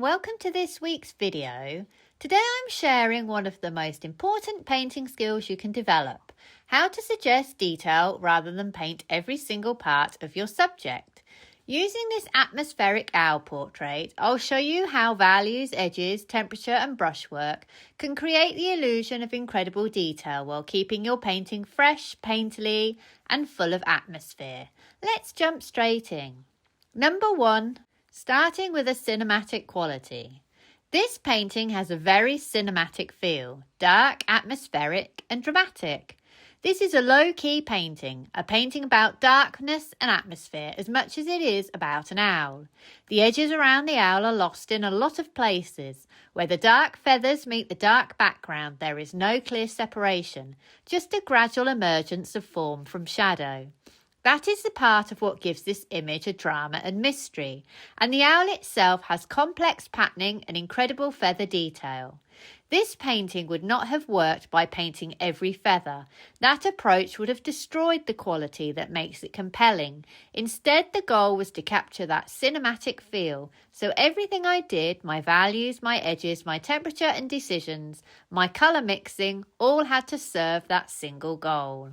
welcome to this week's video. Today I'm sharing one of the most important painting skills you can develop, how to suggest detail rather than paint every single part of your subject. Using this atmospheric owl portrait, I'll show you how values, edges, temperature and brushwork can create the illusion of incredible detail while keeping your painting fresh, painterly and full of atmosphere. Let's jump straight in. Number 1. Starting with a cinematic quality. This painting has a very cinematic feel, dark, atmospheric and dramatic. This is a low-key painting, a painting about darkness and atmosphere as much as it is about an owl. The edges around the owl are lost in a lot of places. Where the dark feathers meet the dark background, there is no clear separation, just a gradual emergence of form from shadow. That is the part of what gives this image a drama and mystery, and the owl itself has complex patterning and incredible feather detail. This painting would not have worked by painting every feather. That approach would have destroyed the quality that makes it compelling. Instead, the goal was to capture that cinematic feel, so everything I did, my values, my edges, my temperature and decisions, my colour mixing, all had to serve that single goal.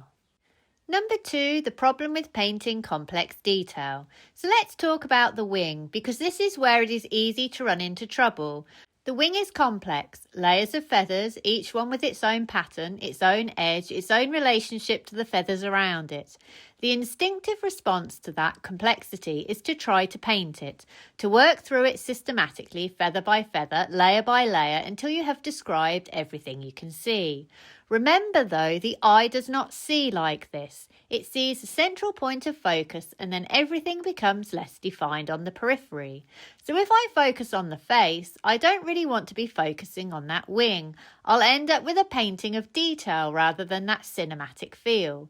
Number 2, the problem with painting complex detail. So let's talk about the wing, because this is where it is easy to run into trouble. The wing is complex, layers of feathers, each one with its own pattern, its own edge, its own relationship to the feathers around it. The instinctive response to that complexity is to try to paint it, to work through it systematically, feather by feather, layer by layer, until you have described everything you can see. Remember though, the eye does not see like this. It sees a central point of focus and then everything becomes less defined on the periphery. So if I focus on the face, I don't really want to be focusing on that wing. I'll end up with a painting of detail rather than that cinematic feel.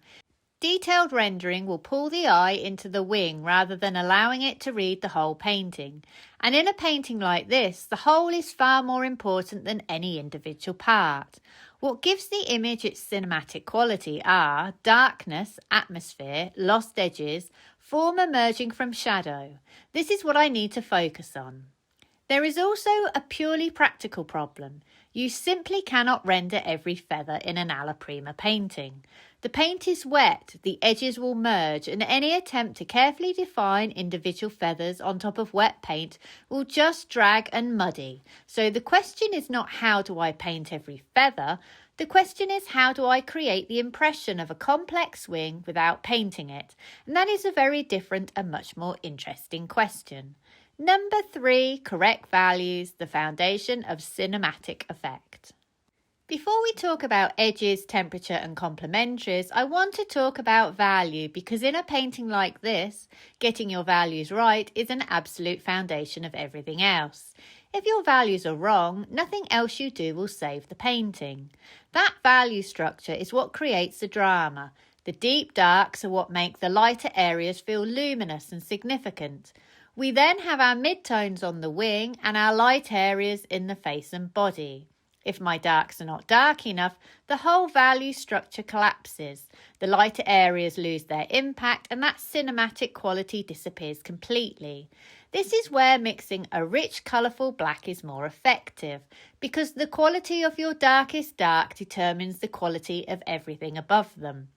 Detailed rendering will pull the eye into the wing rather than allowing it to read the whole painting. And in a painting like this, the whole is far more important than any individual part. What gives the image its cinematic quality are darkness, atmosphere, lost edges, form emerging from shadow. This is what I need to focus on. There is also a purely practical problem. You simply cannot render every feather in an Alla Prima painting. The paint is wet, the edges will merge, and any attempt to carefully define individual feathers on top of wet paint will just drag and muddy. So the question is not how do I paint every feather, the question is how do I create the impression of a complex wing without painting it? And that is a very different and much more interesting question. Number 3, correct values, the foundation of cinematic effect. Before we talk about edges, temperature and complementaries, I want to talk about value because in a painting like this, getting your values right is an absolute foundation of everything else. If your values are wrong, nothing else you do will save the painting. That value structure is what creates the drama. The deep darks are what make the lighter areas feel luminous and significant. We then have our midtones on the wing and our light areas in the face and body. If my darks are not dark enough, the whole value structure collapses. The lighter areas lose their impact and that cinematic quality disappears completely. This is where mixing a rich, colourful black is more effective, because the quality of your darkest dark determines the quality of everything above them.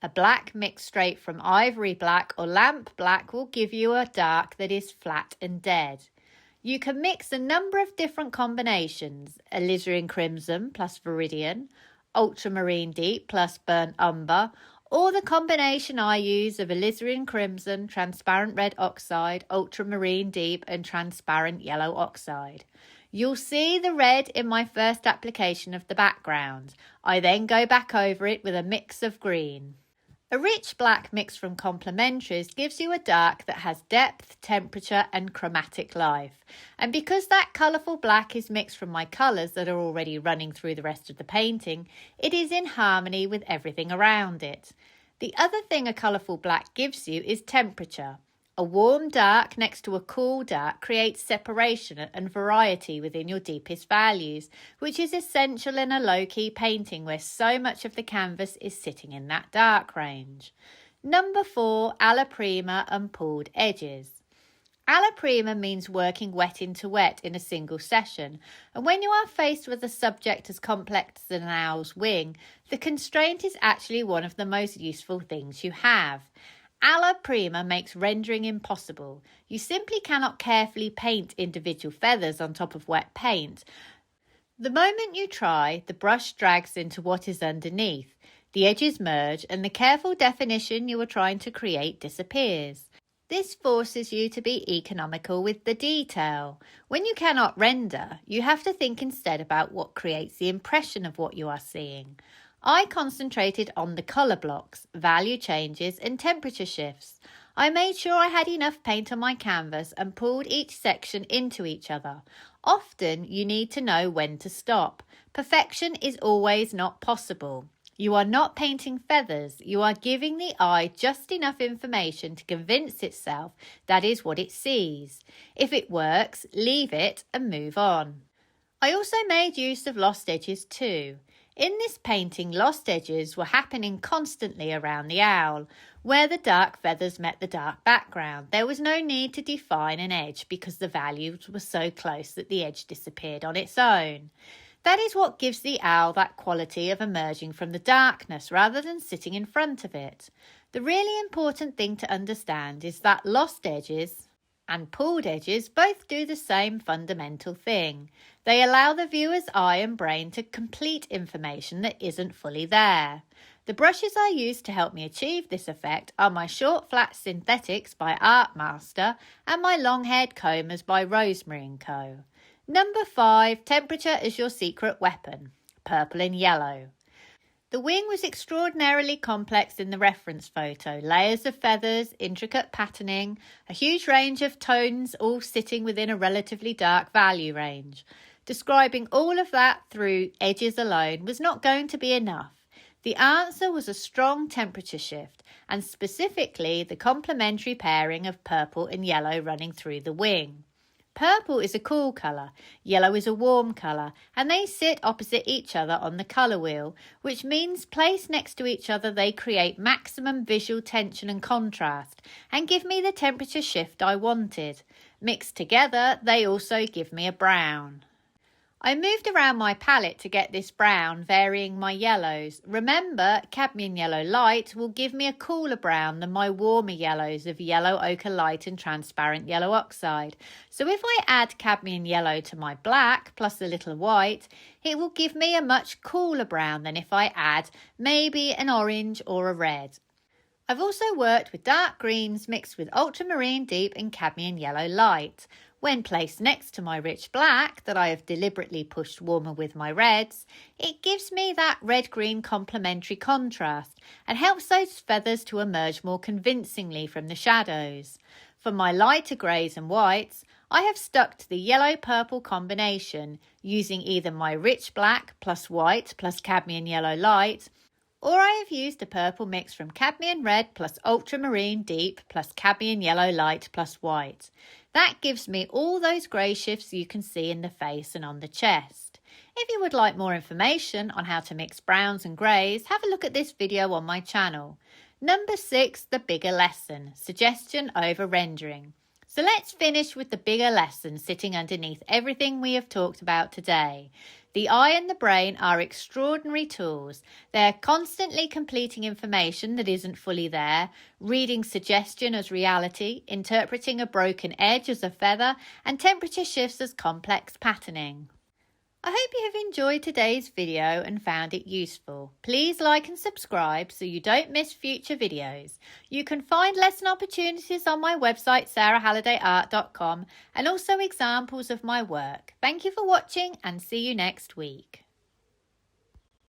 A black mixed straight from ivory black or lamp black will give you a dark that is flat and dead. You can mix a number of different combinations, alizarin crimson plus viridian, ultramarine deep plus burnt umber, or the combination I use of alizarin crimson, transparent red oxide, ultramarine deep and transparent yellow oxide. You'll see the red in my first application of the background. I then go back over it with a mix of green. A rich black mixed from complementaries gives you a dark that has depth, temperature and chromatic life. And because that colourful black is mixed from my colours that are already running through the rest of the painting, it is in harmony with everything around it. The other thing a colourful black gives you is temperature. A warm dark next to a cool dark creates separation and variety within your deepest values, which is essential in a low-key painting where so much of the canvas is sitting in that dark range. Number 4, Alla Prima and pulled edges. Alla Prima means working wet into wet in a single session, and when you are faced with a subject as complex as an owl's wing, the constraint is actually one of the most useful things you have. Alla Prima makes rendering impossible. You simply cannot carefully paint individual feathers on top of wet paint. The moment you try, the brush drags into what is underneath. The edges merge and the careful definition you are trying to create disappears. This forces you to be economical with the detail. When you cannot render, you have to think instead about what creates the impression of what you are seeing. I concentrated on the colour blocks, value changes and temperature shifts. I made sure I had enough paint on my canvas and pulled each section into each other. Often you need to know when to stop. Perfection is always not possible. You are not painting feathers, you are giving the eye just enough information to convince itself that is what it sees. If it works, leave it and move on. I also made use of lost edges too. In this painting, lost edges were happening constantly around the owl. Where the dark feathers met the dark background, there was no need to define an edge because the values were so close that the edge disappeared on its own. That is what gives the owl that quality of emerging from the darkness rather than sitting in front of it. The really important thing to understand is that lost edges and pulled edges both do the same fundamental thing. They allow the viewer's eye and brain to complete information that isn't fully there. The brushes I used to help me achieve this effect are my short flat synthetics by Artmaster and my long-haired combers by Rosemary & Co. Number 5, temperature is your secret weapon, purple and yellow. The wing was extraordinarily complex in the reference photo, layers of feathers, intricate patterning, a huge range of tones all sitting within a relatively dark value range. Describing all of that through edges alone was not going to be enough. The answer was a strong temperature shift, and specifically the complementary pairing of purple and yellow running through the wing. Purple is a cool colour, yellow is a warm colour, and they sit opposite each other on the colour wheel, which means placed next to each other they create maximum visual tension and contrast, and give me the temperature shift I wanted. Mixed together, they also give me a brown. I moved around my palette to get this brown, varying my yellows. Remember, cadmium yellow light will give me a cooler brown than my warmer yellows of yellow ochre light and transparent yellow oxide. So if I add cadmium yellow to my black plus a little white, it will give me a much cooler brown than if I add maybe an orange or a red. I've also worked with dark greens mixed with ultramarine deep and cadmium yellow light. When placed next to my rich black that I have deliberately pushed warmer with my reds, it gives me that red-green complementary contrast and helps those feathers to emerge more convincingly from the shadows. For my lighter greys and whites, I have stuck to the yellow-purple combination, using either my rich black plus white plus cadmium yellow light, or I have used a purple mix from cadmium red plus ultramarine deep plus cadmium yellow light plus white. That gives me all those grey shifts you can see in the face and on the chest. If you would like more information on how to mix browns and greys, have a look at this video on my channel. Number 6, the bigger lesson, suggestion over rendering. So let's finish with the bigger lesson sitting underneath everything we have talked about today. The eye and the brain are extraordinary tools. They're constantly completing information that isn't fully there, reading suggestion as reality, interpreting a broken edge as a feather, and temperature shifts as complex patterning. I hope you have enjoyed today's video and found it useful. Please like and subscribe so you don't miss future videos. You can find lesson opportunities on my website sarahhallidayart.com and also examples of my work. Thank you for watching and see you next week.